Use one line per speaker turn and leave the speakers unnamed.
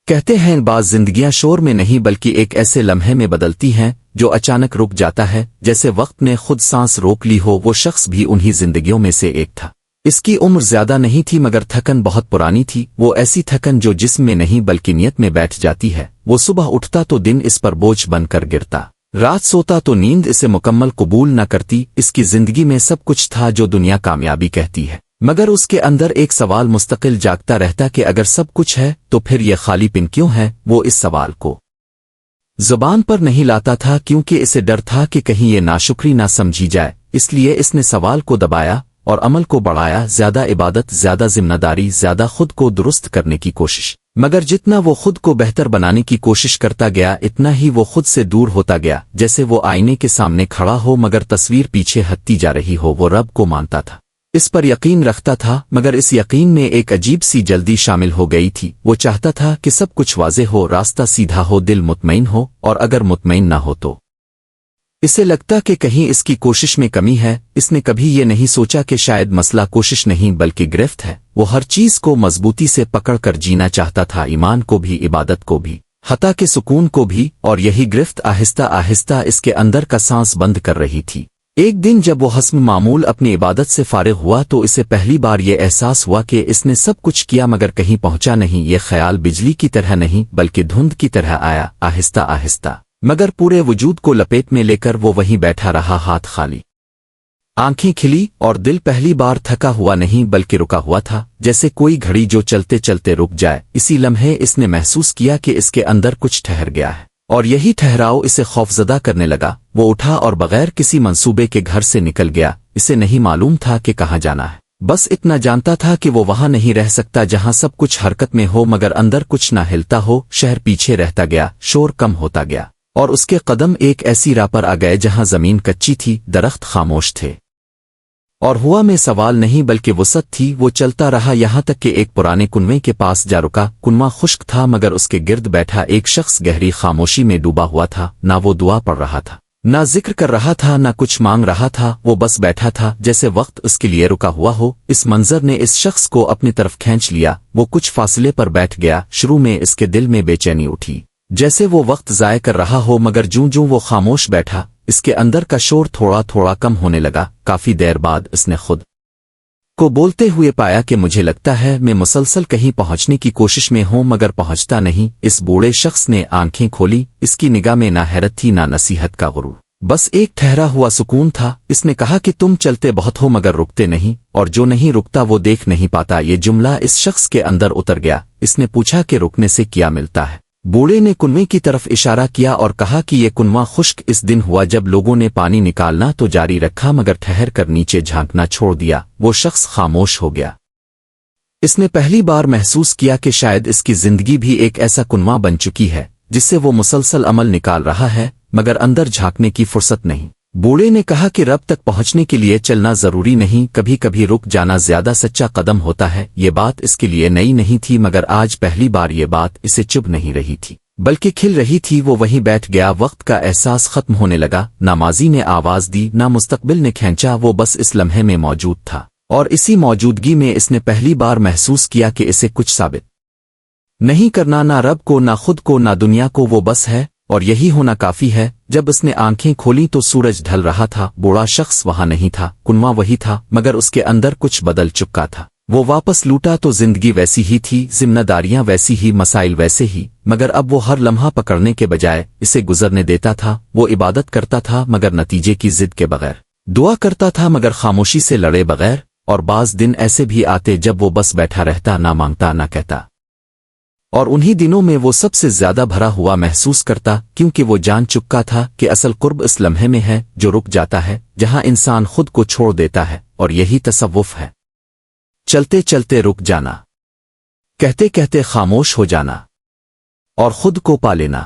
کہتے ہیں بعض زندگیاں شور میں نہیں بلکہ ایک ایسے لمحے میں بدلتی ہیں جو اچانک رک جاتا ہے، جیسے وقت نے خود سانس روک لی ہو۔ وہ شخص بھی انہی زندگیوں میں سے ایک تھا۔ اس کی عمر زیادہ نہیں تھی مگر تھکن بہت پرانی تھی، وہ ایسی تھکن جو جسم میں نہیں بلکہ نیت میں بیٹھ جاتی ہے۔ وہ صبح اٹھتا تو دن اس پر بوجھ بن کر گرتا، رات سوتا تو نیند اسے مکمل قبول نہ کرتی۔ اس کی زندگی میں سب کچھ تھا جو دنیا کامیابی کہتی ہے، مگر اس کے اندر ایک سوال مستقل جاگتا رہتا کہ اگر سب کچھ ہے تو پھر یہ خالی پن کیوں ہے؟ وہ اس سوال کو زبان پر نہیں لاتا تھا کیونکہ اسے ڈر تھا کہ کہیں یہ ناشکری نہ سمجھی جائے، اس لیے اس نے سوال کو دبایا اور عمل کو بڑھایا، زیادہ عبادت، زیادہ ذمہ داری، زیادہ خود کو درست کرنے کی کوشش۔ مگر جتنا وہ خود کو بہتر بنانے کی کوشش کرتا گیا اتنا ہی وہ خود سے دور ہوتا گیا، جیسے وہ آئینے کے سامنے کھڑا ہو مگر تصویر پیچھے ہٹتی جا رہی ہو۔ وہ رب کو مانتا تھا، اس پر یقین رکھتا تھا، مگر اس یقین میں ایک عجیب سی جلدی شامل ہو گئی تھی۔ وہ چاہتا تھا کہ سب کچھ واضح ہو، راستہ سیدھا ہو، دل مطمئن ہو، اور اگر مطمئن نہ ہو تو اسے لگتا کہ کہیں اس کی کوشش میں کمی ہے۔ اس نے کبھی یہ نہیں سوچا کہ شاید مسئلہ کوشش نہیں بلکہ گرفت ہے۔ وہ ہر چیز کو مضبوطی سے پکڑ کر جینا چاہتا تھا، ایمان کو بھی، عبادت کو بھی، حتیٰ کہ سکون کو بھی، اور یہی گرفت آہستہ آہستہ اس کے اندر کا سانس بند کر رہی تھی۔ ایک دن جب وہ حسب معمول اپنی عبادت سے فارغ ہوا تو اسے پہلی بار یہ احساس ہوا کہ اس نے سب کچھ کیا مگر کہیں پہنچا نہیں۔ یہ خیال بجلی کی طرح نہیں بلکہ دھند کی طرح آیا، آہستہ آہستہ، مگر پورے وجود کو لپیٹ میں لے کر وہ وہیں بیٹھا رہا، ہاتھ خالی، آنکھیں کھلی، اور دل پہلی بار تھکا ہوا نہیں بلکہ رکا ہوا تھا، جیسے کوئی گھڑی جو چلتے چلتے رک جائے۔ اسی لمحے اس نے محسوس کیا کہ اس کے اندر کچھ ٹھہر گیا ہے، اور یہی ٹھہراؤ اسے خوفزدہ کرنے لگا۔ وہ اٹھا اور بغیر کسی منصوبے کے گھر سے نکل گیا۔ اسے نہیں معلوم تھا کہ کہاں جانا ہے، بس اتنا جانتا تھا کہ وہ وہاں نہیں رہ سکتا جہاں سب کچھ حرکت میں ہو مگر اندر کچھ نہ ہلتا ہو۔ شہر پیچھے رہتا گیا، شور کم ہوتا گیا، اور اس کے قدم ایک ایسی راہ پر آ گئے جہاں زمین کچی تھی، درخت خاموش تھے، اور ہوا میں سوال نہیں بلکہ وسعت تھی۔ وہ چلتا رہا یہاں تک کہ ایک پرانے کنویں کے پاس جا رکا۔ کنواں خشک تھا مگر اس کے گرد بیٹھا ایک شخص گہری خاموشی میں ڈوبا ہوا تھا، نہ وہ دعا پڑھ رہا تھا، نہ ذکر کر رہا تھا، نہ کچھ مانگ رہا تھا، وہ بس بیٹھا تھا جیسے وقت اس کے لیے رکا ہوا ہو۔ اس منظر نے اس شخص کو اپنی طرف کھینچ لیا۔ وہ کچھ فاصلے پر بیٹھ گیا۔ شروع میں اس کے دل میں بے چینی اٹھی، جیسے وہ وقت ضائع کر رہا ہو، مگر جوں جوں وہ خاموش بیٹھا اس کے اندر کا شور تھوڑا تھوڑا کم ہونے لگا۔ کافی دیر بعد اس نے خود کو بولتے ہوئے پایا کہ مجھے لگتا ہے میں مسلسل کہیں پہنچنے کی کوشش میں ہوں مگر پہنچتا نہیں۔ اس بوڑھے شخص نے آنکھیں کھولی، اس کی نگاہ میں نہ حیرت تھی نہ نصیحت کا غرور، بس ایک ٹھہرا ہوا سکون تھا۔ اس نے کہا کہ تم چلتے بہت ہو مگر رکتے نہیں، اور جو نہیں رکتا وہ دیکھ نہیں پاتا۔ یہ جملہ اس شخص کے اندر اتر گیا۔ اس نے پوچھا کہ رکنے سے کیا ملتا ہے؟ بوڑھے نے کنویں کی طرف اشارہ کیا اور کہا کہ یہ کنواں خشک اس دن ہوا جب لوگوں نے پانی نکالنا تو جاری رکھا مگر ٹھہر کر نیچے جھانکنا چھوڑ دیا۔ وہ شخص خاموش ہو گیا۔ اس نے پہلی بار محسوس کیا کہ شاید اس کی زندگی بھی ایک ایسا کنواں بن چکی ہے جس سے وہ مسلسل عمل نکال رہا ہے مگر اندر جھانکنے کی فرصت نہیں۔ بوڑھے نے کہا کہ رب تک پہنچنے کے لیے چلنا ضروری نہیں، کبھی کبھی رک جانا زیادہ سچا قدم ہوتا ہے۔ یہ بات اس کے لیے نئی نہیں تھی مگر آج پہلی بار یہ بات اسے چبھ نہیں رہی تھی بلکہ کھل رہی تھی۔ وہ وہیں بیٹھ گیا۔ وقت کا احساس ختم ہونے لگا، نہ ماضی نے آواز دی نہ مستقبل نے کھینچا، وہ بس اس لمحے میں موجود تھا، اور اسی موجودگی میں اس نے پہلی بار محسوس کیا کہ اسے کچھ ثابت نہیں کرنا، نہ رب کو، نہ خود کو، نہ دنیا کو، وہ بس ہے، اور یہی ہونا کافی ہے۔ جب اس نے آنکھیں کھولی تو سورج ڈھل رہا تھا۔ بوڑھا شخص وہاں نہیں تھا، کنواں وہی تھا مگر اس کے اندر کچھ بدل چکا تھا۔ وہ واپس لوٹا تو زندگی ویسی ہی تھی، ذمہ داریاں ویسی ہی، مسائل ویسے ہی، مگر اب وہ ہر لمحہ پکڑنے کے بجائے اسے گزرنے دیتا تھا۔ وہ عبادت کرتا تھا مگر نتیجے کی ضد کے بغیر، دعا کرتا تھا مگر خاموشی سے لڑے بغیر، اور بعض دن ایسے بھی آتے جب وہ بس بیٹھا رہتا، نہ مانگتا نہ کہتا، اور انہی دنوں میں وہ سب سے زیادہ بھرا ہوا محسوس کرتا کیونکہ وہ جان چکا تھا کہ اصل قرب اس لمحے میں ہے جو رک جاتا ہے، جہاں انسان خود کو چھوڑ دیتا ہے، اور یہی تصوف ہے، چلتے چلتے رک جانا، کہتے کہتے خاموش ہو جانا، اور خود کو پا لینا۔